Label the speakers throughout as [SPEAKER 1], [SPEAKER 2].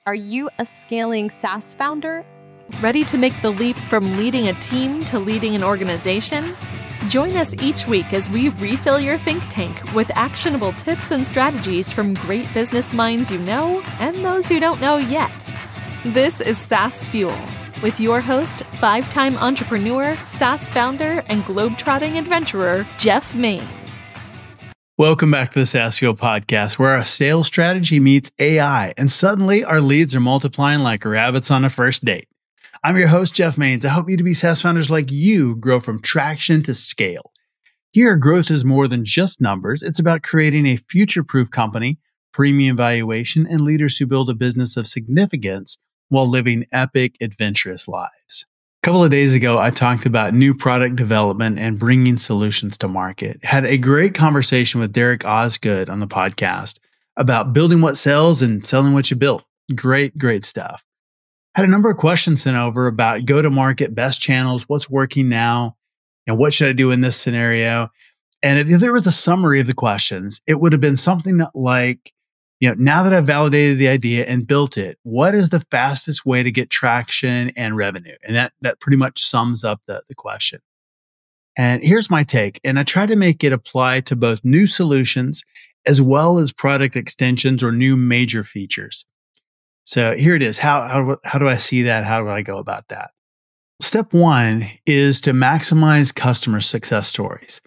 [SPEAKER 1] Are you a scaling SaaS founder?
[SPEAKER 2] Ready to make the leap from leading a team to leading an organization? Join us each week as we refill your think tank with actionable tips and strategies from great business minds you know and those who don't know yet. This is Saas Fuel with your host, 5-time entrepreneur, SaaS founder, and globetrotting adventurer, Jeff Maines.
[SPEAKER 3] Welcome back to the Saas Fuel Podcast, where our sales strategy meets AI, and suddenly our leads are multiplying like rabbits on a first date. I'm your host, Jeff Maines. I hope you to be SaaS founders like you grow from traction to scale. Here, growth is more than just numbers. It's about creating a future-proof company, premium valuation, and leaders who build a business of significance while living epic, adventurous lives. A couple of days ago, I talked about new product development and bringing solutions to market. Had a great conversation with Derek Osgood on the podcast about building what sells and selling what you build. Great stuff. Had a number of questions sent over about go-to-market, best channels, what's working now, and what should I do in this scenario. And if there was a summary of the questions, it would have been something like, now that I've validated the idea and built it, what is the fastest way to get traction and revenue? And that pretty much sums up the question. And here's my take. And I try to make it apply to both new solutions as well as product extensions or new major features. So here it is. How do I see that? How do I go about that? Step one is to maximize customer success stories.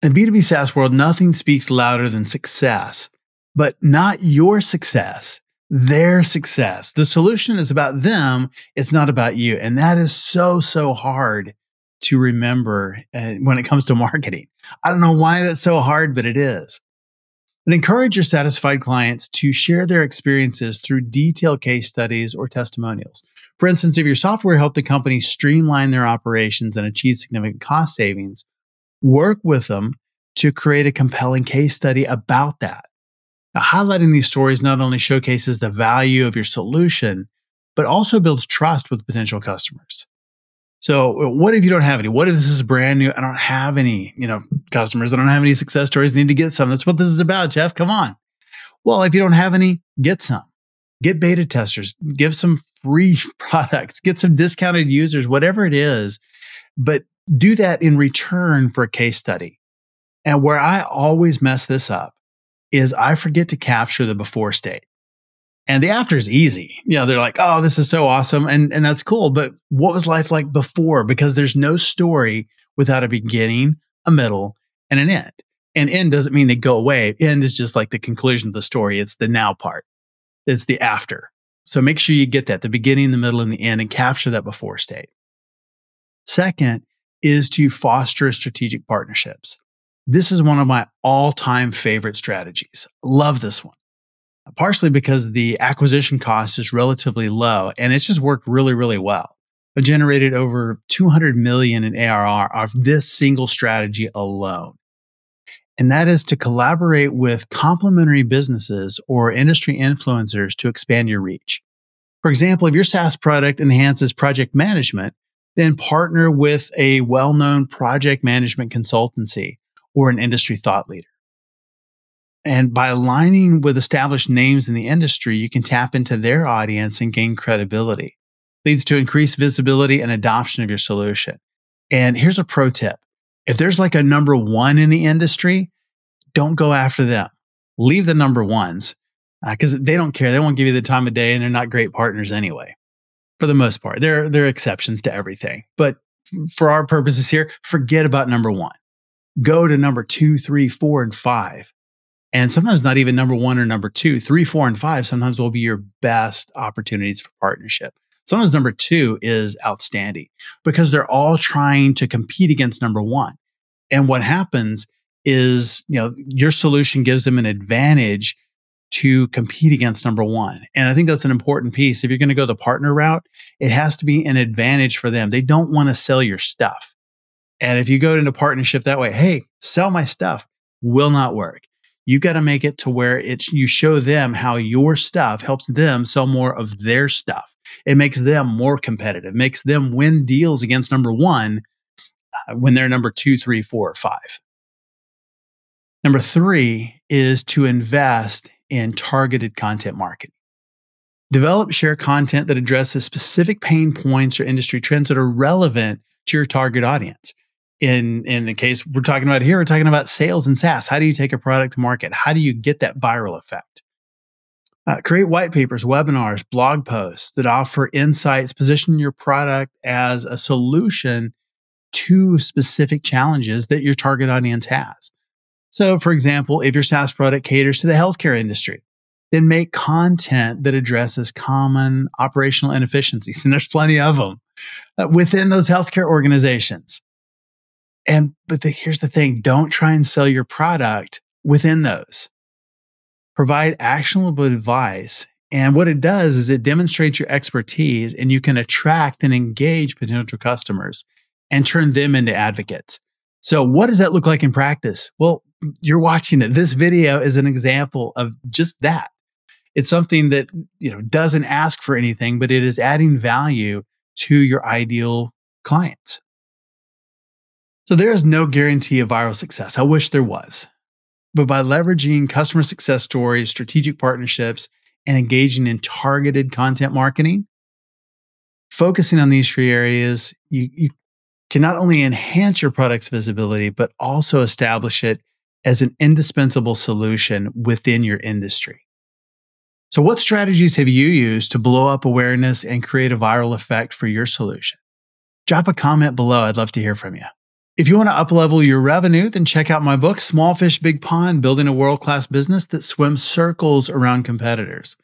[SPEAKER 3] In B2B SaaS world, nothing speaks louder than success. But not your success, their success. The solution is about them. It's not about you. And that is so hard to remember when it comes to marketing. I don't know why that's so hard, but it is. And encourage your satisfied clients to share their experiences through detailed case studies or testimonials. For instance, if your software helped a company streamline their operations and achieve significant cost savings, work with them to create a compelling case study about that. Now, highlighting these stories not only showcases the value of your solution, but also builds trust with potential customers. So what if you don't have any? What if this is brand new? I don't have any, customers. I don't have any success stories. I need to get some. That's what this is about, Jeff. Come on. Well, if you don't have any, get some. Get beta testers. Give some free products. Get some discounted users, whatever it is. But do that in return for a case study. And where I always mess this up is I forget to capture the before state. And the after is easy. They're like, oh, this is so awesome. And that's cool. But what was life like before? Because there's no story without a beginning, a middle, and an end. And end doesn't mean they go away. End is just like the conclusion of the story. It's the now part. It's the after. So make sure you get that, the beginning, the middle, and the end, and capture that before state. Second is to foster strategic partnerships. This is one of my all-time favorite strategies. Love this one. Partially because the acquisition cost is relatively low and it's just worked really well. I've generated over 200 million in ARR off this single strategy alone. And that is to collaborate with complementary businesses or industry influencers to expand your reach. For example, if your SaaS product enhances project management, then partner with a well-known project management consultancy or an industry thought leader. And by aligning with established names in the industry, you can tap into their audience and gain credibility. Leads to increased visibility and adoption of your solution. And here's a pro tip. If there's like a number one in the industry, don't go after them. Leave the number ones because they don't care. They won't give you the time of day and they're not great partners anyway. For the most part, there are exceptions to everything. But for our purposes here, forget about number one. Go to number 2, 3, 4, and 5. And sometimes not even number 1 or number 2, 3, 4, and 5 sometimes will be your best opportunities for partnership. Sometimes number 2 is outstanding because they're all trying to compete against number 1. And what happens is, your solution gives them an advantage to compete against number 1. And I think that's an important piece. If you're going to go the partner route, it has to be an advantage for them. They don't want to sell your stuff. And if you go into partnership that way, hey, sell my stuff, will not work. You got to make it to where you show them how your stuff helps them sell more of their stuff. It makes them more competitive, makes them win deals against number 1 when they're number 2, 3, 4, or 5. Number 3 is to invest in targeted content marketing. Develop, share content that addresses specific pain points or industry trends that are relevant to your target audience. In the case we're talking about here, we're talking about sales and SaaS. How do you take a product to market? How do you get that viral effect? Create white papers, webinars, blog posts that offer insights, position your product as a solution to specific challenges that your target audience has. So, for example, if your SaaS product caters to the healthcare industry, then make content that addresses common operational inefficiencies, and there's plenty of them within those healthcare organizations. Here's the thing: don't try and sell your product within those. Provide actionable advice. And what it does is it demonstrates your expertise, and you can attract and engage potential customers and turn them into advocates. So what does that look like in practice? Well, you're watching it. This video is an example of just that. It's something that, doesn't ask for anything, but it is adding value to your ideal clients. So there is no guarantee of viral success. I wish there was. But by leveraging customer success stories, strategic partnerships, and engaging in targeted content marketing, focusing on these three areas, you can not only enhance your product's visibility, but also establish it as an indispensable solution within your industry. So what strategies have you used to blow up awareness and create a viral effect for your solution? Drop a comment below. I'd love to hear from you. If you want to uplevel your revenue, then check out my book, Small Fish, Big Pond, Building a World-Class Business That Swims Circles Around Competitors.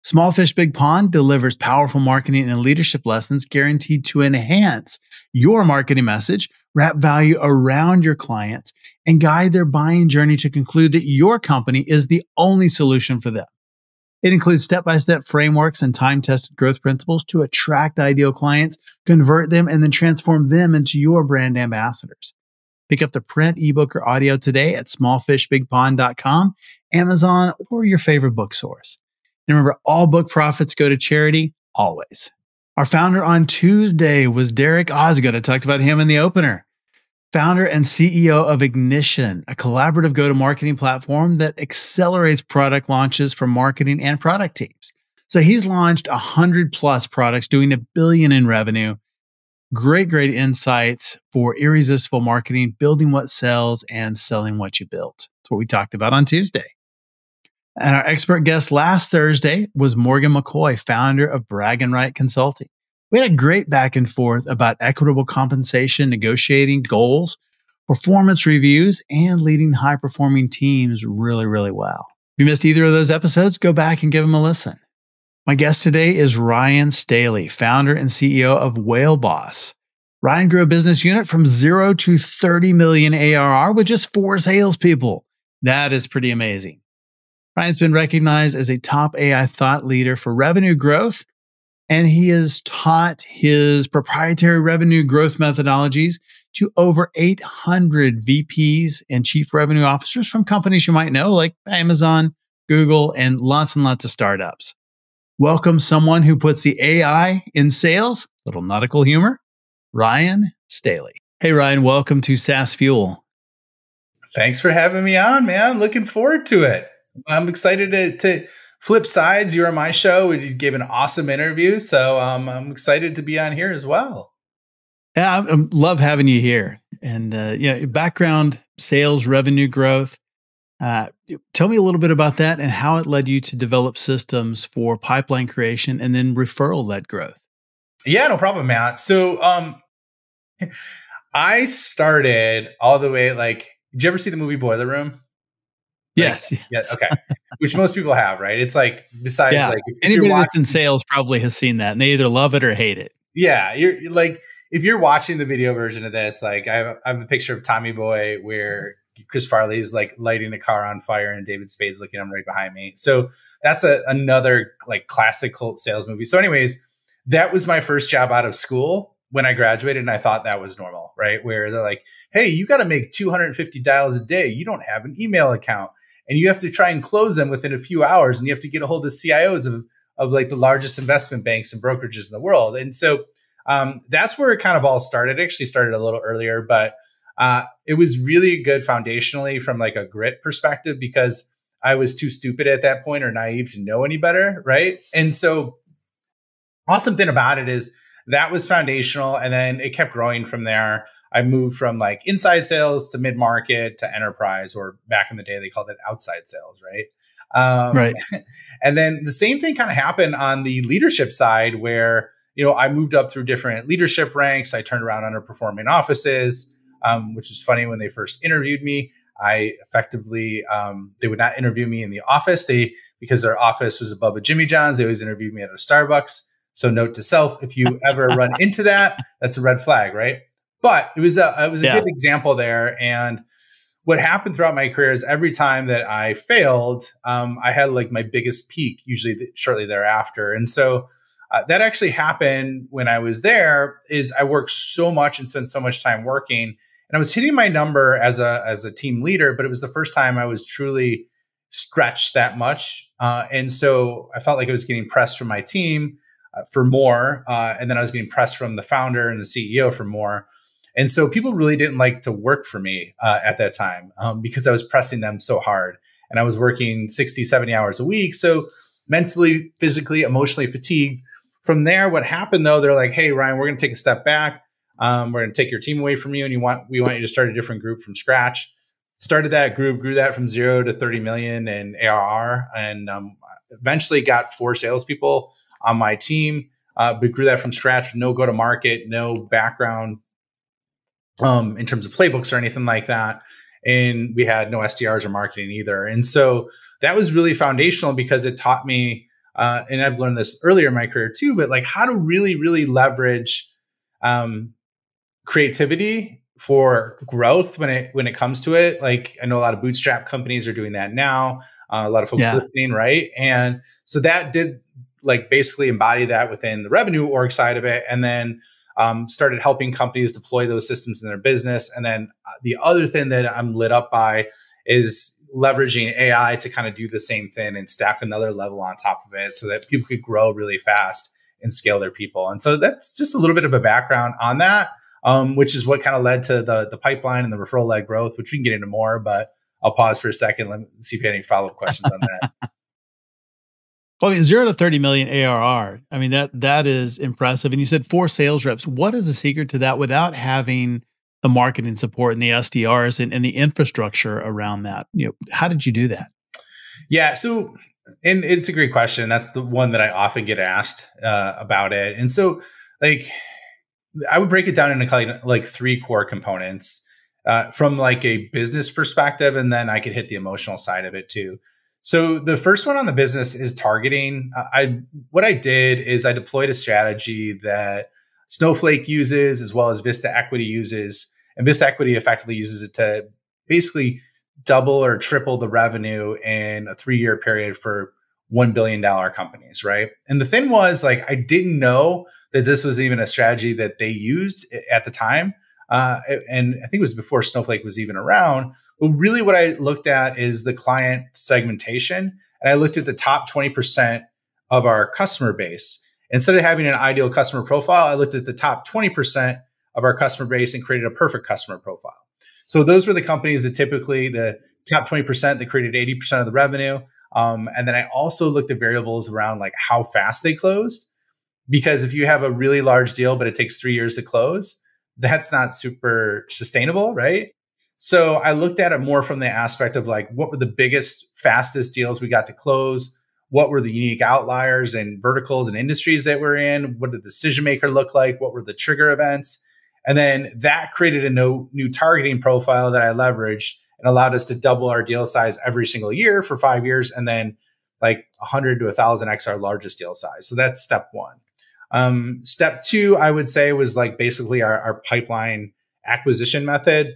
[SPEAKER 3] Small Fish, Big Pond delivers powerful marketing and leadership lessons guaranteed to enhance your marketing message, wrap value around your clients, and guide their buying journey to conclude that your company is the only solution for them. It includes step-by-step frameworks and time-tested growth principles to attract ideal clients, convert them, and then transform them into your brand ambassadors. Pick up the print, ebook, or audio today at smallfishbigpond.com, Amazon, or your favorite book source. And remember, all book profits go to charity, always. Our founder on Tuesday was Derek Osgood. I talked about him in the opener. Founder and CEO of Ignition, a collaborative go-to-marketing platform that accelerates product launches for marketing and product teams. So he's launched 100 plus products, doing $1 billion in revenue. Great insights for irresistible marketing, building what sells and selling what you built. That's what we talked about on Tuesday. And our expert guest last Thursday was Morgan McCoy, founder of Brag and Write Consulting. We had a great back and forth about equitable compensation, negotiating goals, performance reviews, and leading high-performing teams really well. If you missed either of those episodes, go back and give them a listen. My guest today is Ryan Staley, founder and CEO of Whale Boss. Ryan grew a business unit from 0 to 30 million ARR with just 4 salespeople. That is pretty amazing. Ryan's been recognized as a top AI thought leader for revenue growth, and he has taught his proprietary revenue growth methodologies to over 800 VPs and chief revenue officers from companies you might know like Amazon, Google, and lots of startups. Welcome someone who puts the AI in sales, little nautical humor, Ryan Staley. Hey, Ryan, welcome to Saas Fuel.
[SPEAKER 4] Thanks for having me on, man. Looking forward to it. I'm excited to flip sides. You're on my show. You gave an awesome interview. So I'm excited to be on here as well.
[SPEAKER 3] Yeah, I love having you here. And background, sales, revenue growth. Tell me a little bit about that and how it led you to develop systems for pipeline creation and then referral-led growth.
[SPEAKER 4] Yeah, no problem, Matt. So I started all the way did you ever see the movie Boiler Room?
[SPEAKER 3] Yes.
[SPEAKER 4] Yeah. Okay. Which most people have, right? It's besides if
[SPEAKER 3] anybody that's in sales probably has seen that, and they either love it or hate it.
[SPEAKER 4] Yeah, you're if you're watching the video version of this, I have a picture of Tommy Boy where Chris Farley is lighting a car on fire and David Spade's looking at him right behind me. So that's another classic cult sales movie. So anyways, that was my first job out of school when I graduated, and I thought that was normal, right? Where they're like, hey, you got to make 250 dials a day. You don't have an email account. And you have to try and close them within a few hours. And you have to get a hold of CIOs of the largest investment banks and brokerages in the world. And so that's where it kind of all started. It actually started a little earlier, but it was really good foundationally from a grit perspective, because I was too stupid at that point or naive to know any better, right? And so awesome thing about it is that was foundational, and then it kept growing from there. I moved from like inside sales to mid-market to enterprise, or back in the day, they called it outside sales, right?
[SPEAKER 3] Right.
[SPEAKER 4] And then the same thing kind of happened on the leadership side where, I moved up through different leadership ranks. I turned around underperforming offices, which was funny. When they first interviewed me, I effectively, they would not interview me in the office. Because their office was above a Jimmy John's, they always interviewed me at a Starbucks. So note to self, if you ever run into that, that's a red flag, right? But it was a good example there. And what happened throughout my career is every time that I failed, I had like my biggest peak, usually shortly thereafter. And so that actually happened when I was there. Is I worked so much and spent so much time working, and I was hitting my number as a team leader, but it was the first time I was truly stretched that much. And so I felt like I was getting pressed from my team for more. And then I was getting pressed from the founder and the CEO for more. And so people really didn't like to work for me at that time because I was pressing them so hard. And I was working 60, 70 hours a week. So mentally, physically, emotionally fatigued. From there, what happened though, they're like, hey, Ryan, we're going to take a step back. We're going to take your team away from you. And we want you to start a different group from scratch. Started that group, grew that from 0 to 30 million in ARR. And eventually got 4 salespeople on my team, but grew that from scratch, no go-to-market, no background in terms of playbooks or anything like that. And we had no SDRs or marketing either. And so that was really foundational because it taught me, and I've learned this earlier in my career too, but like how to really, really leverage creativity for growth when it comes to it. Like I know a lot of bootstrap companies are doing that now. A lot of folks listening, right? And so that did like basically embody that within the revenue org side of it, and then started helping companies deploy those systems in their business. And then the other thing that I'm lit up by is leveraging AI to kind of do the same thing and stack another level on top of it so that people could grow really fast and scale their people. And so that's just a little bit of a background on that, which is what kind of led to the pipeline and the referral-led growth, which we can get into more, but I'll pause for a second. Let me see if you have any follow-up questions on that.
[SPEAKER 3] Well, 0 to 30 million ARR. I mean, that is impressive. And you said 4 sales reps. What is the secret to that without having the marketing support and the SDRs and the infrastructure around that? How did you do that?
[SPEAKER 4] Yeah. So, and it's a great question. That's the one that I often get asked about it. And so like, I would break it down into like 3 core components from like a business perspective. And then I could hit the emotional side of it too. So the first one on the business is targeting. What I did is I deployed a strategy that Snowflake uses as well as Vista Equity uses. And Vista Equity effectively uses it to basically double or triple the revenue in a 3-year period for $1 billion companies, right? And the thing was, like, I didn't know that this was even a strategy that they used at the time. And I think it was before Snowflake was even around. But really what I looked at is the client segmentation. And I looked at the top 20% of our customer base. Instead of having an ideal customer profile, I looked at the top 20% of our customer base and created a perfect customer profile. So those were the companies that typically, the top 20% that created 80% of the revenue. And then I also looked at variables around like how fast they closed. Because if you have a really large deal, but it takes 3 years to close, that's not super sustainable, right? So I looked at it more from the aspect of like, what were the biggest, fastest deals we got to close? What were the unique outliers and verticals and industries that we're in? What did the decision maker look like? What were the trigger events? And then that created a new targeting profile that I leveraged and allowed us to double our deal size every single year for 5 years. And then like 100 to 1,000x our largest deal size. So that's step one. Step two, I would say, was like basically our pipeline acquisition method.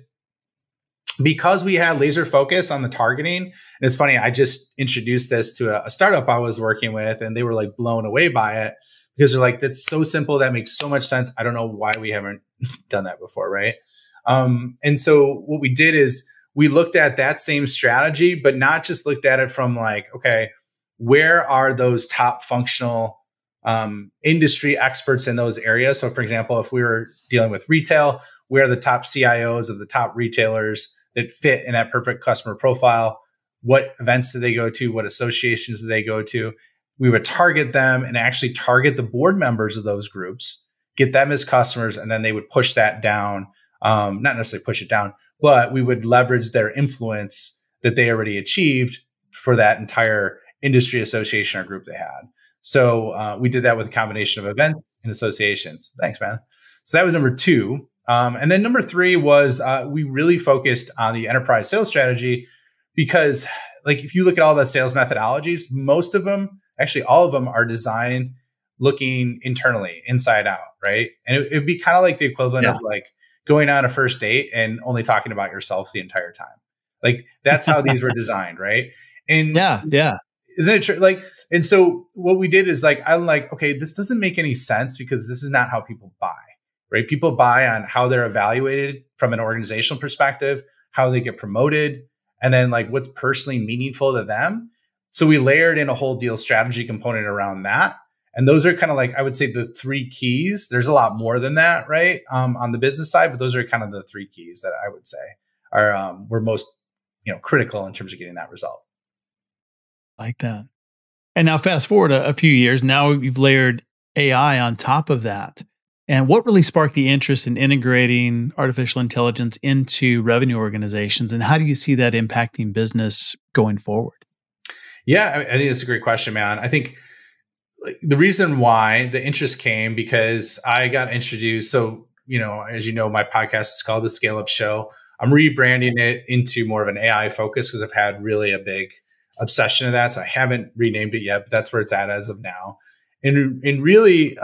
[SPEAKER 4] Because we had laser focus on the targeting, and it's funny, I just introduced this to a startup I was working with, and they were like blown away by it because they're like, that's so simple. That makes so much sense. I don't know why we haven't done that before, right? And so what we did is we looked at that same strategy, but not just looked at it from like, okay, where are those top functional industry experts in those areas? So for example, if we were dealing with retail, where are the top CIOs of the top retailers that fit in that perfect customer profile? what events do they go to? What associations do they go to? We would target them and actually target the board members of those groups, get them as customers, and then they would push that down. Not necessarily push it down, but we would leverage their influence that they already achieved for that entire industry association or group they had. So we did that with a combination of events and associations. Thanks, man. So that was number 2. And then number 3 was we really focused on the enterprise sales strategy because, like, if you look at all the sales methodologies, most of them, actually all of them, are designed looking internally, inside out, right? And it'd be kind of like the equivalent of like going on a first date and only talking about yourself the entire time. Like, that's how these were designed, right? And
[SPEAKER 3] yeah.
[SPEAKER 4] Isn't it true? Like, and so what we did is like, I'm like, okay, this doesn't make any sense because this is not how people buy, right? People buy on how they're evaluated from an organizational perspective, how they get promoted, and then like what's personally meaningful to them. So we layered in a whole deal strategy component around that. And those are kind of like, I would say, the 3 keys. There's a lot more than that, right? On the business side, but those are kind of the 3 keys that I would say are were most, critical in terms of getting that result.
[SPEAKER 3] Like that. And now fast forward a few years, now you've layered AI on top of that. And what really sparked the interest in integrating artificial intelligence into revenue organizations? And how do you see that impacting business going forward?
[SPEAKER 4] Yeah, I think it's a great question, man. I think the reason why the interest came because I got introduced. So, as you know, my podcast is called The Scale Up Show. I'm rebranding it into more of an AI focus because I've had really a big obsession of that. So I haven't renamed it yet, but that's where it's at as of now. And really,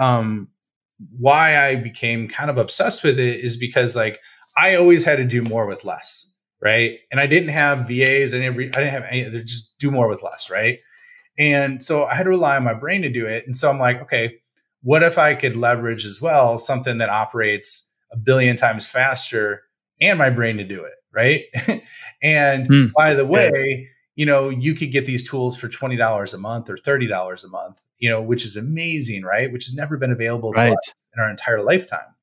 [SPEAKER 4] why I became kind of obsessed with it is because like I always had to do more with less, right? And I didn't have VAs, I didn't have any, just do more with less, right? And so I had to rely on my brain to do it. And so I'm like, okay, what if I could leverage as well something that operates 1 billion times faster and my brain to do it, right? And by the way, you could get these tools for $20 a month or $30 a month, which is amazing, right? Which has never been available to us in our entire lifetime.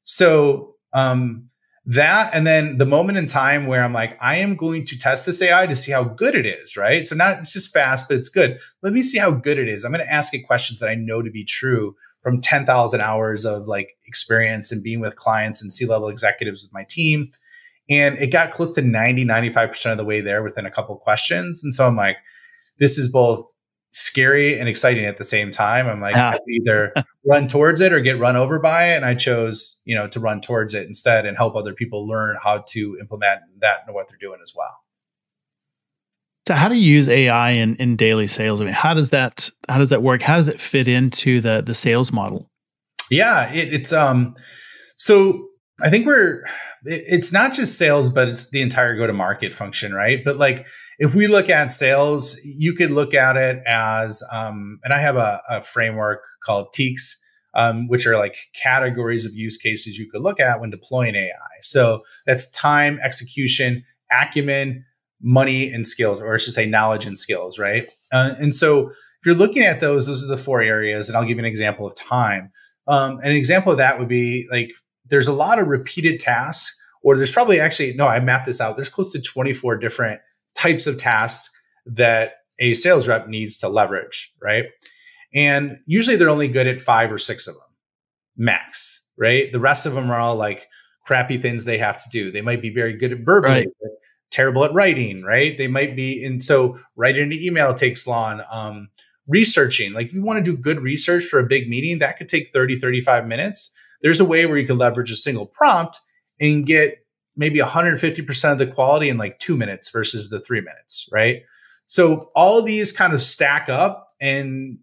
[SPEAKER 4] So that, and then the moment in time where I'm like, I am going to test this AI to see how good it is, right? So not it's just fast, but it's good. Let me see how good it is. I'm going to ask it questions that I know to be true from 10,000 hours of like experience and being with clients and C-level executives with my team. And it got close to 95% of the way there within a couple of questions. And so I'm like, this is both scary and exciting at the same time. I'm like, I could either run towards it or get run over by it. And I chose, to run towards it instead and help other people learn how to implement that and what they're doing as well.
[SPEAKER 3] So how do you use AI in daily sales? I mean, how does that work? How does it fit into the sales model?
[SPEAKER 4] Yeah, it's so I think it's not just sales, but it's the entire go-to-market function, right? But like, if we look at sales, you could look at it as, and I have a framework called TEAKS, which are like categories of use cases you could look at when deploying AI. So that's time, execution, acumen, money, and skills, or I should say knowledge and skills, right? And so if you're looking at those are the 4 areas, and I'll give you an example of time. An example of that would be like, there's a lot of repeated tasks, or there's probably I mapped this out. There's close to 24 different types of tasks that a sales rep needs to leverage, right? And usually they're only good at 5 or 6 of them, max, right? The rest of them are all like crappy things they have to do. They might be very good at verbally, but terrible at writing, right? They might be, and so writing an email takes long. Researching, like if you want to do good research for a big meeting, that could take 30, 35 minutes. There's a way where you could leverage a single prompt and get maybe 150% of the quality in like 2 minutes versus the 3 minutes, right? So all of these kind of stack up, and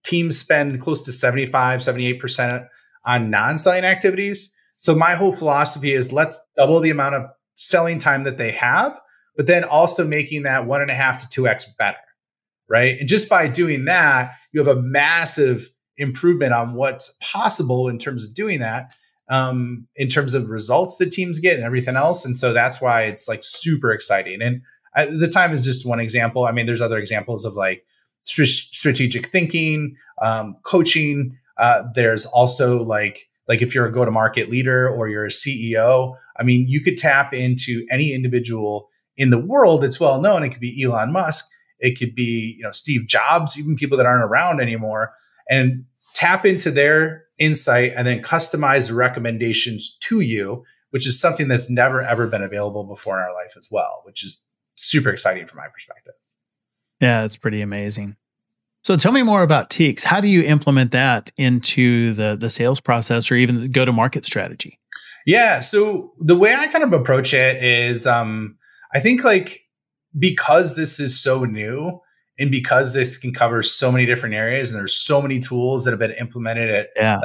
[SPEAKER 4] teams spend close to 75, 78% on non-selling activities. So my whole philosophy is let's double the amount of selling time that they have, but then also making that 1.5 to 2x better, right? And just by doing that, you have a massive improvement on what's possible in terms of doing that, in terms of results that teams get and everything else. And so that's why it's like super exciting. And the time is just one example. I mean, there's other examples of like strategic thinking, coaching. There's also like if you're a go-to-market leader or you're a CEO, I mean, you could tap into any individual in the world, it's well known. It could be Elon Musk. It could be, Steve Jobs, even people that aren't around anymore, and tap into their insight and then customize recommendations to you, which is something that's never, ever been available before in our life as well, which is super exciting from my perspective.
[SPEAKER 3] Yeah, it's pretty amazing. So tell me more about Teaks. How do you implement that into the sales process or even the go-to-market strategy?
[SPEAKER 4] Yeah. So the way I kind of approach it is, I think because this is so new and because this can cover so many different areas and there's so many tools that have been implemented at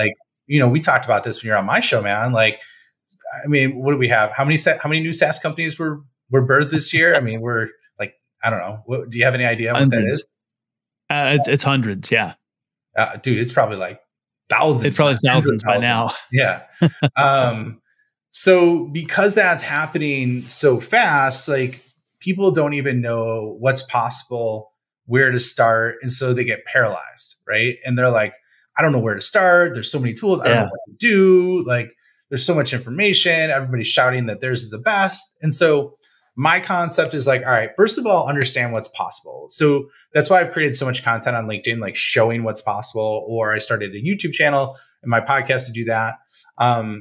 [SPEAKER 4] we talked about this when you're on my show, man. What do we have? How many new SaaS companies were birthed this year? I mean, we're I don't know. Do you have any idea what that is?
[SPEAKER 3] It's hundreds. Yeah.
[SPEAKER 4] Dude, it's probably thousands.
[SPEAKER 3] It's probably thousands by now.
[SPEAKER 4] Yeah. So because that's happening so fast, people don't even know what's possible, where to start. And so they get paralyzed, right? And they're like, I don't know where to start. There's so many tools. I don't know what to do. There's so much information. Everybody's shouting that theirs is the best. And so my concept is all right, first of all, understand what's possible. So that's why I've created so much content on LinkedIn, showing what's possible, or I started a YouTube channel and my podcast to do that.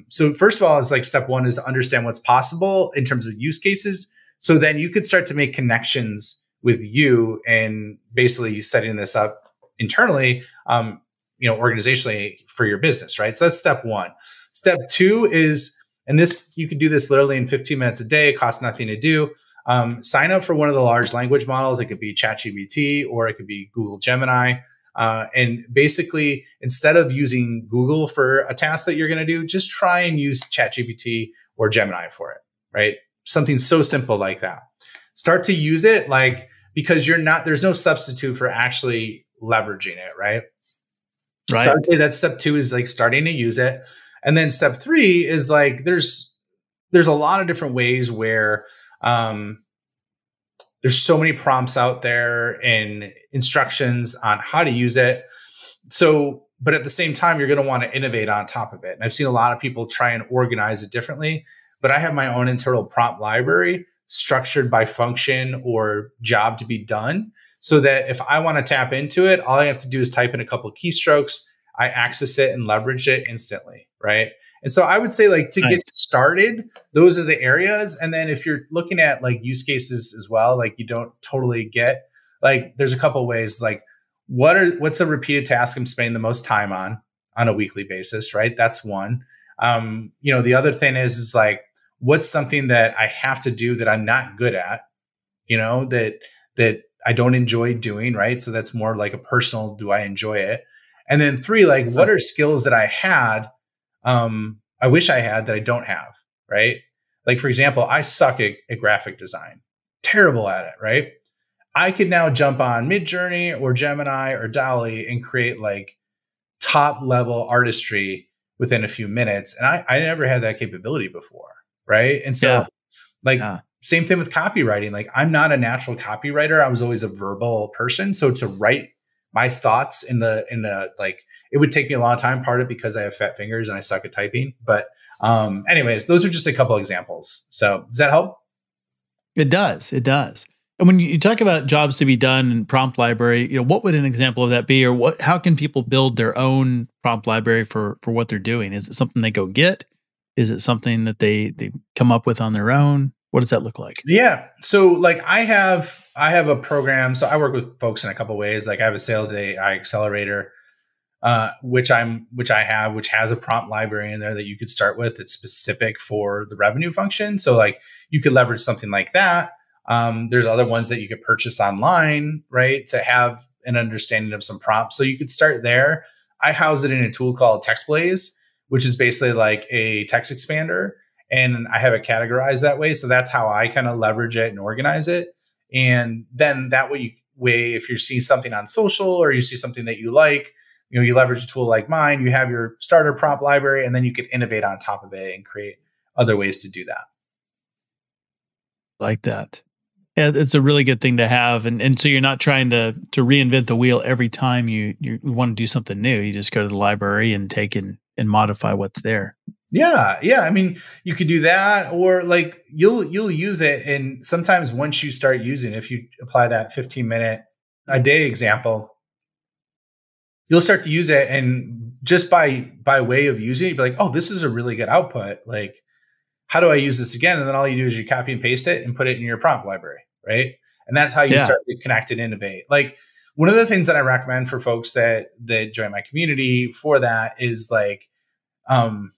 [SPEAKER 4] So first of all, is step one is to understand what's possible in terms of use cases. So then you could start to make connections with you and basically setting this up internally, organizationally for your business, right? So that's step one. Step two is, and you could do this literally in 15 minutes a day. It costs nothing to do. Sign up for one of the large language models. It could be ChatGPT or it could be Google Gemini. And basically, instead of using Google for a task that you're going to do, just try and use ChatGPT or Gemini for it, right? Something so simple like that. Start to use it because there's no substitute for actually leveraging it, right?
[SPEAKER 3] Right.
[SPEAKER 4] So I would say that step two is starting to use it. And then step three is there's a lot of different ways where there's so many prompts out there and instructions on how to use it. So, but at the same time, you're going to want to innovate on top of it. And I've seen a lot of people try and organize it differently, but I have my own internal prompt library structured by function or job to be done, so that if I want to tap into it, all I have to do is type in a couple of keystrokes. I access it and leverage it instantly, right? And so I would say to get started, those are the areas. And then if you're looking at use cases as well, you don't totally get, there's a couple of ways, what's a repeated task I'm spending the most time on a weekly basis, right? That's one. The other thing is what's something that I have to do that I'm not good at, that I don't enjoy doing, right? So that's more a personal, do I enjoy it? And then three, what are skills that I had, I wish I had that I don't have, right? For example, I suck at graphic design, terrible at it, right? I could now jump on Midjourney or Gemini or DALL-E and create top level artistry within a few minutes. And I never had that capability before, right? And so same thing with copywriting. I'm not a natural copywriter. I was always a verbal person. So to write my thoughts in the it would take me a long time, part of it because I have fat fingers and I suck at typing. But anyways, those are just a couple examples. So does that help?
[SPEAKER 3] It does. It does. And when you talk about jobs to be done in prompt library, what would an example of that be, or how can people build their own prompt library for what they're doing? Is it something they go get? Is it something that they come up with on their own? What does that look like? Yeah.
[SPEAKER 4] So I have a program. So I work with folks in a couple of ways. I have a sales AI accelerator, which has a prompt library in there that you could start with. It's specific for the revenue function. So you could leverage something like that. There's other ones that you could purchase online, right, to have an understanding of some prompts. So you could start there. I house it in a tool called TextBlaze, which is basically a text expander. And I have it categorized that way. So that's how I kind of leverage it and organize it. And then that way, if you're seeing something on social or you see something that you like, you leverage a tool like mine, you have your starter prompt library, and then you can innovate on top of it and create other ways to do that.
[SPEAKER 3] Like that. Yeah, it's a really good thing to have. And so you're not trying to reinvent the wheel every time you want to do something new. You just go to the library and take and modify what's there.
[SPEAKER 4] Yeah, yeah. I mean, you could do that, or like you'll use it, and sometimes once you start using, if you apply that 15-minute a day example, you'll start to use it, and just by way of using it, you'll be like, oh, this is a really good output. Like, how do I use this again? And then all you do is you copy and paste it and put it in your prompt library, right? And that's how you start to connect and innovate. Like, one of the things that I recommend for folks that join my community for that is like, and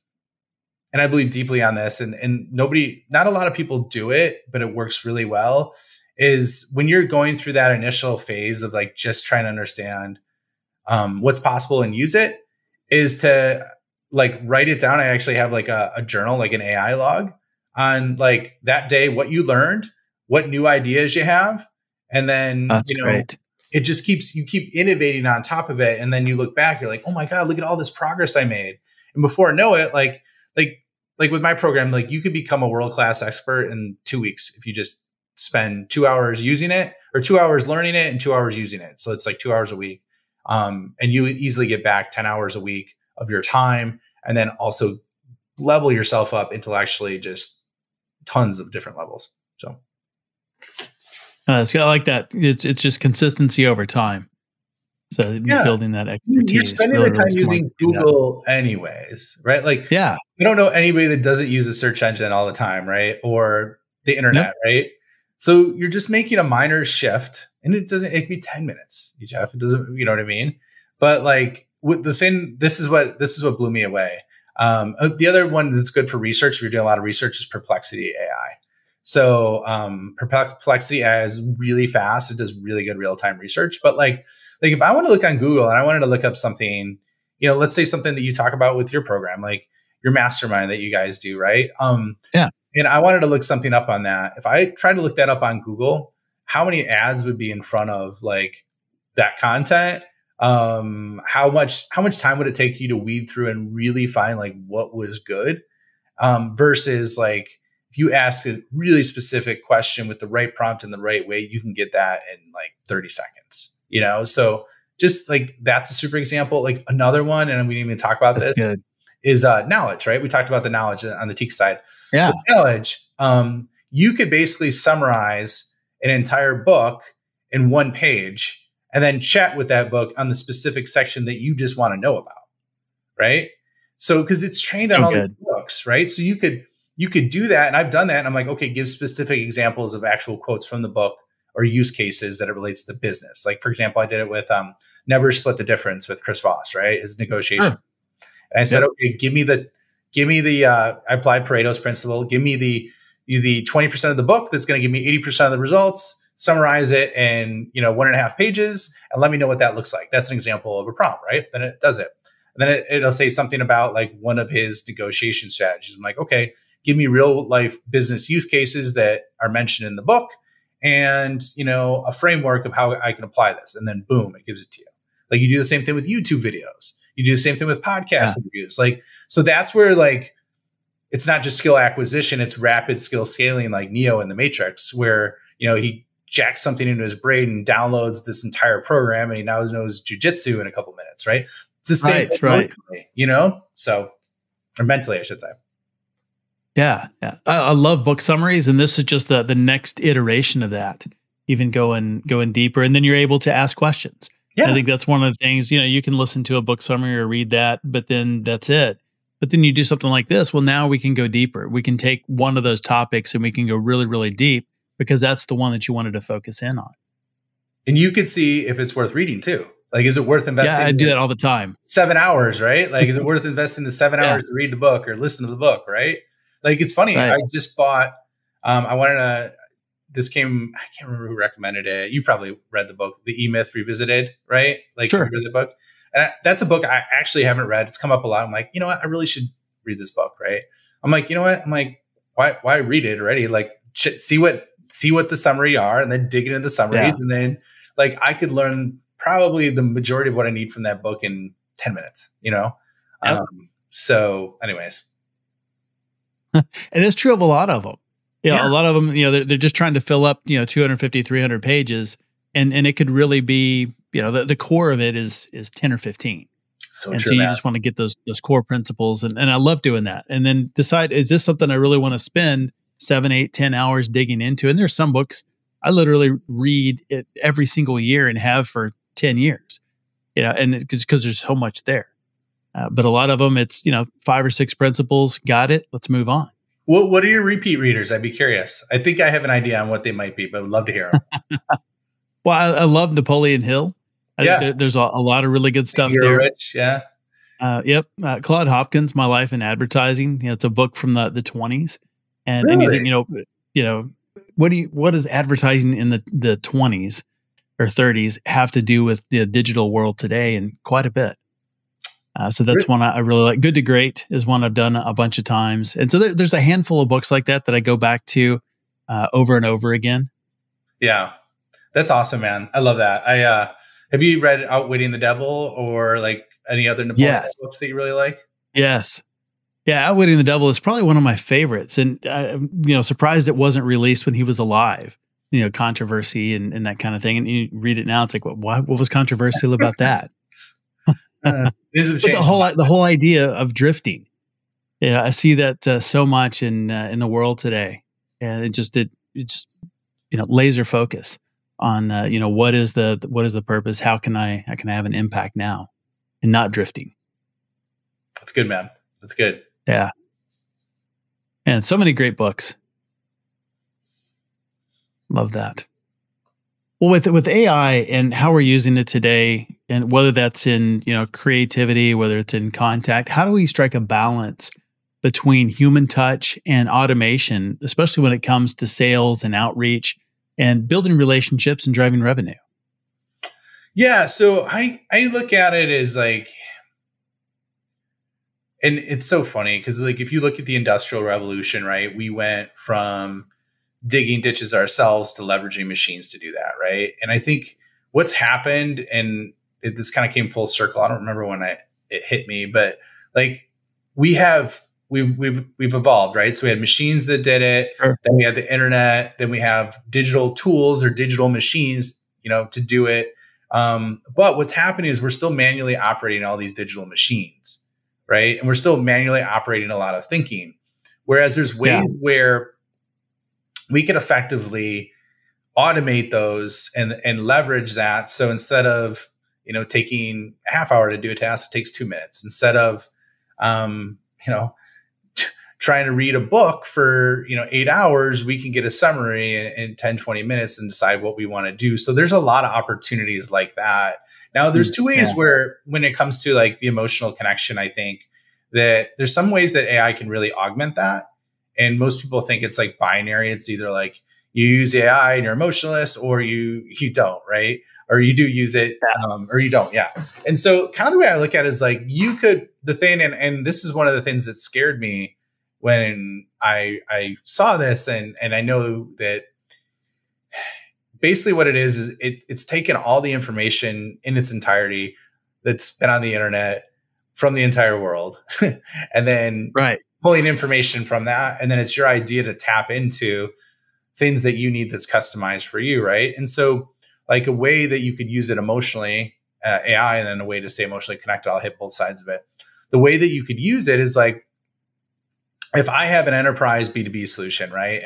[SPEAKER 4] I believe deeply on this, and not a lot of people do it, but it works really well, is when you're going through that initial phase of like just trying to understand what's possible and use it, is to like write it down. I actually have like a journal, like an AI log on like that day, what you learned, what new ideas you have. And then,
[SPEAKER 3] That's great.
[SPEAKER 4] It just you keep innovating on top of it. And then you look back, you're like, oh my God, look at all this progress I made. And before I know it, like with my program, like you could become a world-class expert in 2 weeks if you just spend 2 hours using it, or 2 hours learning it and 2 hours using it. So it's like 2 hours a week. And you would easily get back 10 hours a week of your time, and then also level yourself up intellectually, just tons of different levels. So
[SPEAKER 3] I like that. It's just consistency over time. So building that expertise.
[SPEAKER 4] You're spending the time using Google anyways, right? Like, I don't know anybody that doesn't use a search engine all the time, right? Or the internet, right? So you're just making a minor shift, and it could be 10 minutes, Jeff. It doesn't, you know what I mean? But like with the thing, this is what blew me away. The other one that's good for research, if you're doing a lot of research, is Perplexity AI. So Perplexity AI is really fast. It does really good real-time research. But like if I want to look on Google and I wanted to look up something, let's say something that you talk about with your program, like your mastermind that you guys do, right? And I wanted to look something up on that. If I tried to look that up on Google, how many ads would be in front of like that content? How much time would it take you to weed through and really find like what was good? Versus like, if you ask a really specific question with the right prompt in the right way, you can get that in like 30 seconds, So just like, that's a super example. Like another one, and we didn't even talk about is knowledge, right? We talked about the knowledge on the Teak side.
[SPEAKER 3] Yeah.
[SPEAKER 4] So knowledge, you could basically summarize an entire book in one page and then chat with that book on the specific section that you just want to know about, right? So, because it's trained on all these books, right? So you could do that, and I've done that, and I'm like, okay, give specific examples of actual quotes from the book or use cases that it relates to business. Like, for example, I did it with Never Split the Difference with Chris Voss, right? His negotiation. And I said, okay, give me the I applied Pareto's principle. Give me the 20% of the book that's going to give me 80% of the results. Summarize it in 1.5 pages, and let me know what that looks like. That's an example of a prompt, right? Then it does it. And then it'll say something about like one of his negotiation strategies. I'm like, okay, give me real life business use cases that are mentioned in the book, and a framework of how I can apply this. And then boom, it gives it to you. Like you do the same thing with YouTube videos. You do the same thing with podcast interviews. Like, so that's where like, it's not just skill acquisition, it's rapid skill scaling, like Neo in the Matrix, where, he jacks something into his brain and downloads this entire program, and he now knows jujitsu in a couple minutes, right? It's the same thing, right. So, or mentally, I should say.
[SPEAKER 3] Yeah. I love book summaries, and this is just the next iteration of that, even going deeper, and then you're able to ask questions. Yeah. I think that's one of the things, you can listen to a book summary or read that, but then that's it. But then you do something like this. Well, now we can go deeper. We can take one of those topics and we can go really, really deep, because that's the one that you wanted to focus in on. And
[SPEAKER 4] you could see if it's worth reading too. Like, is it worth investing?
[SPEAKER 3] Yeah, I do that all the time.
[SPEAKER 4] 7 hours, right? Like, is it worth investing the 7 hours to read the book or listen to the book, right? Like, it's funny. Right. I just bought, I can't remember who recommended it. You probably read the book, The E-Myth Revisited, right? Like,
[SPEAKER 3] sure.
[SPEAKER 4] You read the book. And that's a book I actually haven't read. It's come up a lot. I'm like, you know what? I really should read this book, right? I'm like, you know what? I'm like, why read it already? Like, see what the summary are, and then dig into the summaries. And then like, I could learn probably the majority of what I need from that book in 10 minutes, So anyways.
[SPEAKER 3] And it's true of a lot of them. A lot of them, they're just trying to fill up, 250, 300 pages. And it could really be, the core of it is 10 or 15.
[SPEAKER 4] So
[SPEAKER 3] And
[SPEAKER 4] true,
[SPEAKER 3] so you
[SPEAKER 4] man.
[SPEAKER 3] just want to get those core principles. And I love doing that. And then decide, is this something I really want to spend 7, 8, 10 hours digging into? And there's some books I literally read it every single year and have for 10 years. And it's because there's so much there. But a lot of them, it's, 5 or 6 principles. Got it. Let's move on.
[SPEAKER 4] What are your repeat readers? I'd be curious. I think I have an idea on what they might be, but would love to hear them.
[SPEAKER 3] Well, I love Napoleon Hill. I think there's a lot of really good stuff
[SPEAKER 4] You're
[SPEAKER 3] there.
[SPEAKER 4] Rich, yeah.
[SPEAKER 3] Yep. Claude Hopkins, My Life in Advertising. It's a book from the 20s. And
[SPEAKER 4] Really?
[SPEAKER 3] and you think, what does advertising in the 20s or 30s have to do with the digital world today? And quite a bit. So that's one I really like. Good to Great is one I've done a bunch of times. And so there's a handful of books like that I go back to over and over again.
[SPEAKER 4] Yeah. That's awesome, man. I love that. Have you read Outwitting the Devil or like any other Napoleon books that you really like?
[SPEAKER 3] Yes. Yeah. Outwitting the Devil is probably one of my favorites. And, surprised it wasn't released when he was alive, controversy and that kind of thing. And you read it now, it's like, what was controversial about that? But the whole idea of drifting. Yeah. I see that so much in the world today. And it just laser focus on, what is the purpose? How can I have an impact now and not drifting?
[SPEAKER 4] That's good, man. That's good.
[SPEAKER 3] Yeah. And so many great books. Love that. Well, with AI and how we're using it today, and whether that's in, creativity, whether it's in contact, how do we strike a balance between human touch and automation, especially when it comes to sales and outreach and building relationships and driving revenue?
[SPEAKER 4] Yeah. So I look at it as like, and it's so funny because like, if you look at the Industrial Revolution, right, we went from digging ditches ourselves to leveraging machines to do that. Right. And I think what's happened, and this kind of came full circle. I don't remember when it hit me, but like we've evolved, right? So we had machines that did it. Sure. Then we had the internet. Then we have digital tools or digital machines, to do it. But what's happening is we're still manually operating all these digital machines, right? And we're still manually operating a lot of thinking. Whereas there's ways where we could effectively automate those and leverage that. So instead of, taking a half hour to do a task, it takes 2 minutes. Instead of, trying to read a book for, 8 hours, we can get a summary in 10, 20 minutes and decide what we want to do. So there's a lot of opportunities like that. Now there's 2 ways where, when it comes to like the emotional connection, I think that there's some ways that AI can really augment that. And most people think it's like binary. It's either like you use AI and you're emotionless, or you don't, right? Or you do use it, or you don't. Yeah. And so kind of the way I look at it is like and this is one of the things that scared me when I saw this, and I know that basically what it is it's taken all the information in its entirety that's been on the internet from the entire world, and then pulling information from that. And then it's your idea to tap into things that you need that's customized for you. Right. And so like a way that you could use it emotionally, AI, and then a way to stay emotionally connected, I'll hit both sides of it. The way that you could use it is like, if I have an enterprise B2B solution, right,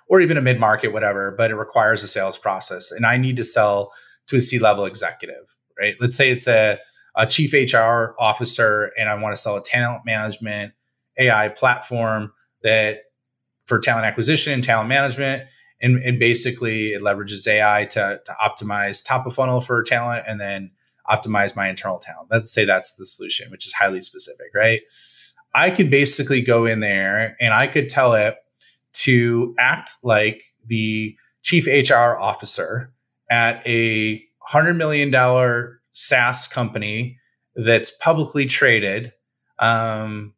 [SPEAKER 4] or even a mid-market, whatever, but it requires a sales process, and I need to sell to a C-level executive, right? Let's say it's a chief HR officer, and I want to sell a talent management AI platform that for talent acquisition and talent management, and basically it leverages AI to optimize top of funnel for talent and then optimize my internal talent. Let's say that's the solution, which is highly specific, right? I could basically go in there and I could tell it to act like the chief HR officer at a $100 million SaaS company that's publicly traded, and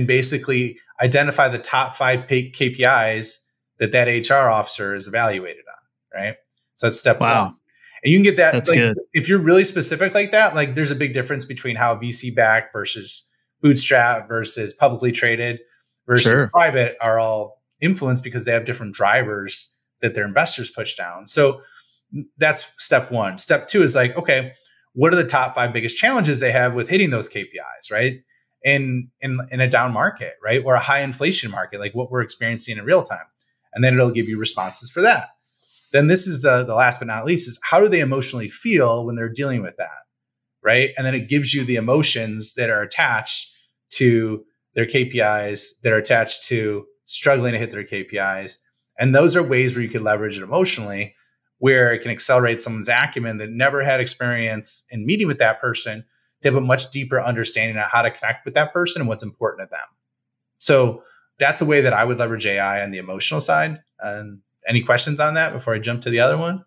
[SPEAKER 4] basically identify the top 5 KPIs that HR officer is evaluated on, right? So that's step one. And you can get that.
[SPEAKER 3] That's good.
[SPEAKER 4] If you're really specific like that, like there's a big difference between how VC backed versus bootstrap versus publicly traded versus private are all influenced because they have different drivers that their investors push down. So that's step one. Step two is like, okay, what are the top 5 biggest challenges they have with hitting those KPIs, right? In a down market, right? Or a high inflation market, like what we're experiencing in real time. And then it'll give you responses for that. Then this is the last but not least is how do they emotionally feel when they're dealing with that, right? And then it gives you the emotions that are attached to their KPIs, that are attached to struggling to hit their KPIs. And those are ways where you could leverage it emotionally, where it can accelerate someone's acumen that never had experience in meeting with that person to have a much deeper understanding of how to connect with that person and what's important to them. So that's a way that I would leverage AI on the emotional side. And any questions on that before I jump to the other one?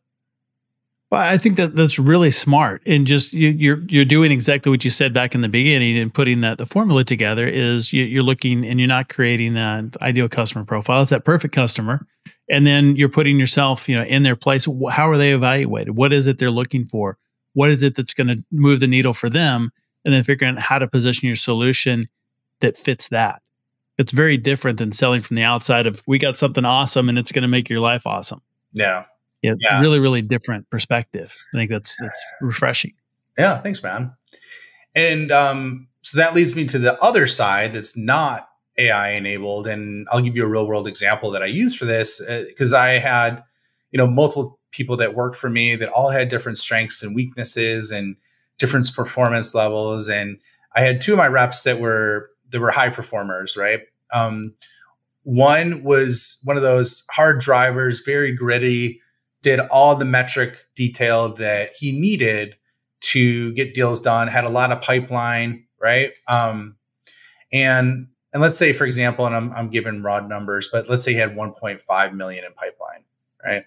[SPEAKER 3] Well, I think that's really smart, and just you're doing exactly what you said back in the beginning, and putting the formula together is you're looking and you're not creating an ideal customer profile. It's that perfect customer, and then you're putting yourself in their place. How are they evaluated? What is it they're looking for? What is it that's going to move the needle for them? And then figuring out how to position your solution that fits that. It's very different than selling from the outside of we got something awesome and it's going to make your life awesome.
[SPEAKER 4] Yeah.
[SPEAKER 3] Really, really different perspective. I think that's refreshing.
[SPEAKER 4] Yeah, thanks, man. And so that leads me to the other side that's not AI enabled. And I'll give you a real world example that I use for this because I had, multiple people that worked for me that all had different strengths and weaknesses and different performance levels. And I had 2 of my reps that were high performers, right? One was one of those hard drivers, very gritty, did all the metric detail that he needed to get deals done, had a lot of pipeline, right? And let's say, for example, and I'm giving raw numbers, but let's say he had 1.5 million in pipeline, right?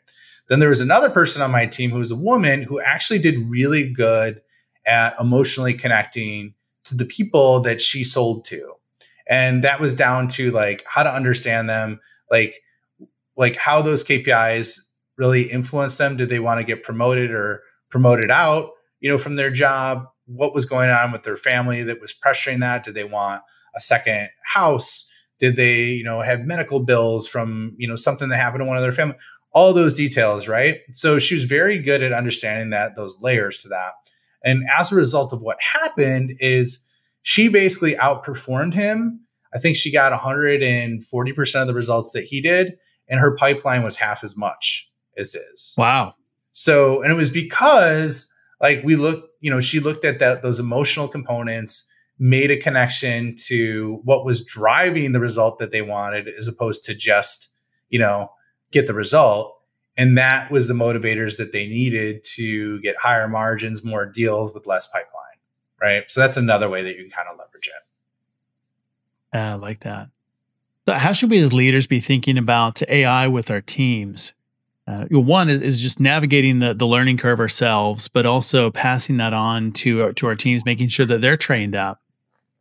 [SPEAKER 4] Then there was another person on my team who was a woman who actually did really good at emotionally connecting to the people that she sold to. And that was down to like how to understand them, like how those KPIs really influence them. Did they want to get promoted or promoted out, from their job? What was going on with their family that was pressuring that? Did they want a second house? Did they, have medical bills from, something that happened to one of their family? All those details, right? So she was very good at understanding those layers to that. And as a result of what happened is she basically outperformed him. I think she got 140% of the results that he did, and her pipeline was half as much as his.
[SPEAKER 3] Wow.
[SPEAKER 4] So, and it was because she looked at those emotional components, made a connection to what was driving the result that they wanted, as opposed to just, get the result. And that was the motivators that they needed to get higher margins, more deals with less pipeline, right? So that's another way that you can kind of leverage it.
[SPEAKER 3] I like that. So how should we as leaders be thinking about AI with our teams? One is just navigating the learning curve ourselves, but also passing that on to our teams, making sure that they're trained up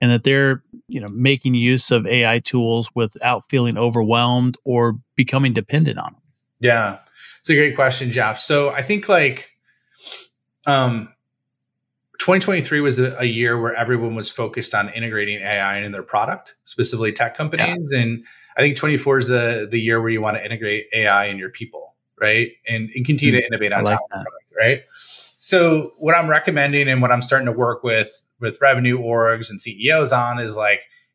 [SPEAKER 3] and that they're making use of AI tools without feeling overwhelmed or becoming dependent on them.
[SPEAKER 4] Yeah, it's a great question, Jeff. So I think 2023 was a year where everyone was focused on integrating AI in their product, specifically tech companies. Yeah. And I think 24 is the year where you want to integrate AI in your people, right? And continue to innovate on top of the product, right? So what I'm recommending and what I'm starting to work with revenue orgs and CEOs on is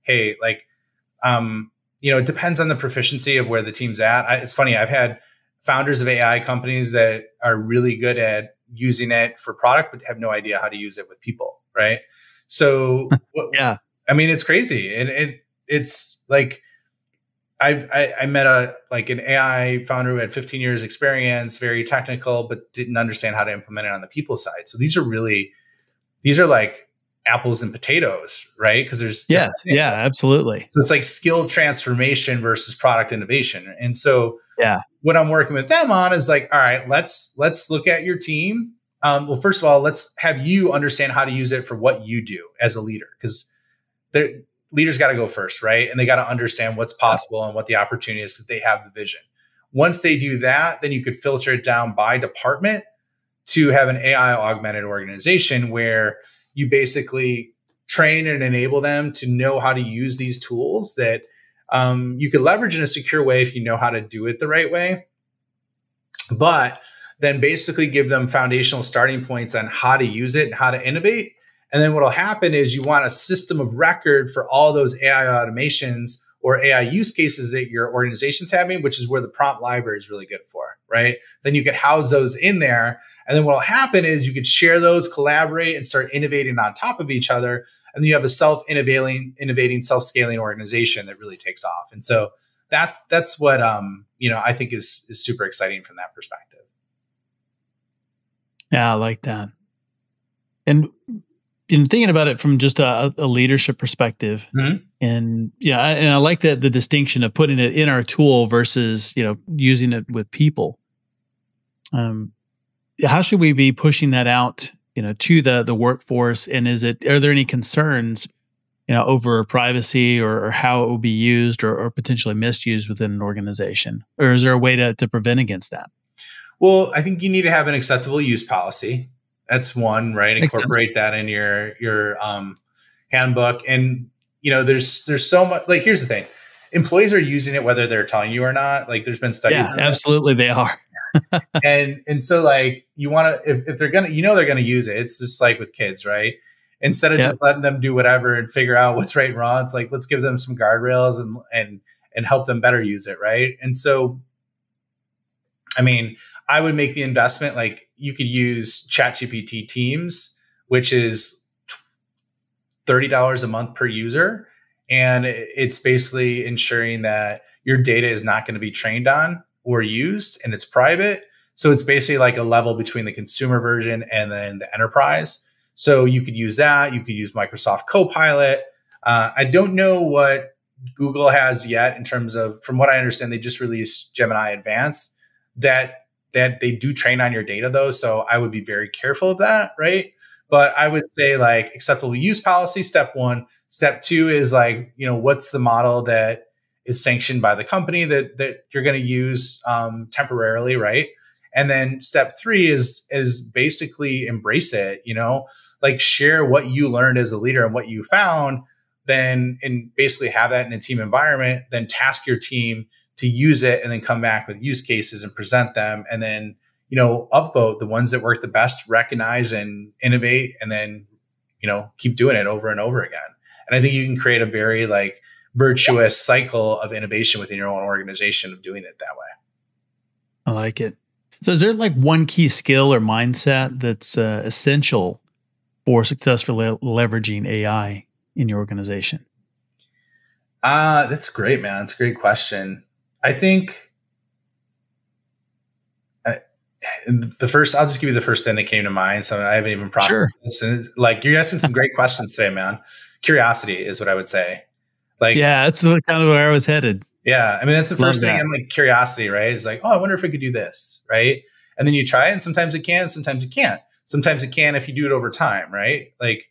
[SPEAKER 4] hey, it depends on the proficiency of where the team's at. It's funny, I've had founders of AI companies that are really good at using it for product, but have no idea how to use it with people, right? So,
[SPEAKER 3] yeah,
[SPEAKER 4] I mean, it's crazy, and it's like I met an AI founder who had 15 years experience, very technical, but didn't understand how to implement it on the people side. So these are like apples and potatoes, right? Because there's
[SPEAKER 3] absolutely.
[SPEAKER 4] So it's like skill transformation versus product innovation, and so what I'm working with them on is all right, let's look at your team. Well, first of all, let's have you understand how to use it for what you do as a leader, because leaders got to go first, right? And they got to understand what's possible and what the opportunity is because they have the vision. Once they do that, then you could filter it down by department to have an AI augmented organization where you basically train and enable them to know how to use these tools that you could leverage in a secure way if you know how to do it the right way. But then basically give them foundational starting points on how to use it and how to innovate. And then what will happen is you want a system of record for all those AI automations or AI use cases that your organization's having, which is where the prompt library is really good for, right? Then you could house those in there. And then what will happen is you could share those, collaborate, and start innovating on top of each other. And then you have a innovating, self-scaling organization that really takes off. And so that's what I think is super exciting from that perspective.
[SPEAKER 3] Yeah, I like that. And thinking about it from just a leadership perspective, and I like that the distinction of putting it in our tool versus using it with people. How should we be pushing that out, to the workforce? And are there any concerns, over privacy or how it will be used or potentially misused within an organization? Or is there a way to prevent against that?
[SPEAKER 4] Well, I think you need to have an acceptable use policy. That's one, right? Incorporate that in your handbook. And there's so much. Like, here's the thing: employees are using it whether they're telling you or not. Like, there's been studies.
[SPEAKER 3] Yeah, absolutely, they are.
[SPEAKER 4] and so, like, you want to if they're gonna they're gonna use it. It's just like with kids, right? Instead of just letting them do whatever and figure out what's right and wrong, it's like, let's give them some guardrails and help them better use it, right? And so, I mean, I would make the investment, like, you could use ChatGPT Teams, which is $30 a month per user. And it's basically ensuring that your data is not going to be trained on or used, and it's private. So it's basically like a level between the consumer version and then the enterprise. So you could use that. You could use Microsoft Copilot. I don't know what Google has yet in terms of, from what I understand, they just released Gemini Advanced that they do train on your data though. So I would be very careful of that, right? But I would say, like, acceptable use policy, step one. Step two is, like, what's the model that is sanctioned by the company that you're going to use temporarily, right? And then step three is basically embrace it, like, share what you learned as a leader and what you found, and basically have that in a team environment, then task your team to use it, and then come back with use cases and present them. And then, upvote the ones that work the best, recognize and innovate, and then, keep doing it over and over again. And I think you can create a very, like, virtuous cycle of innovation within your own organization of doing it that way.
[SPEAKER 3] I like it. So is there, like, one key skill or mindset that's essential for successfully leveraging AI in your organization?
[SPEAKER 4] That's great, man. It's a great question. I think I'll just give you the first thing that came to mind. So I haven't even processed this. And, like, you're asking some great questions today, man. Curiosity is what I would say. Like, yeah,
[SPEAKER 3] that's kind of where I was headed.
[SPEAKER 4] Yeah. I mean, that's the first thing. I'm like, curiosity, right? It's like, oh, I wonder if I could do this. Right. And then you try it, and sometimes it can, sometimes it can't. Sometimes it can if you do it over time. Right. Like,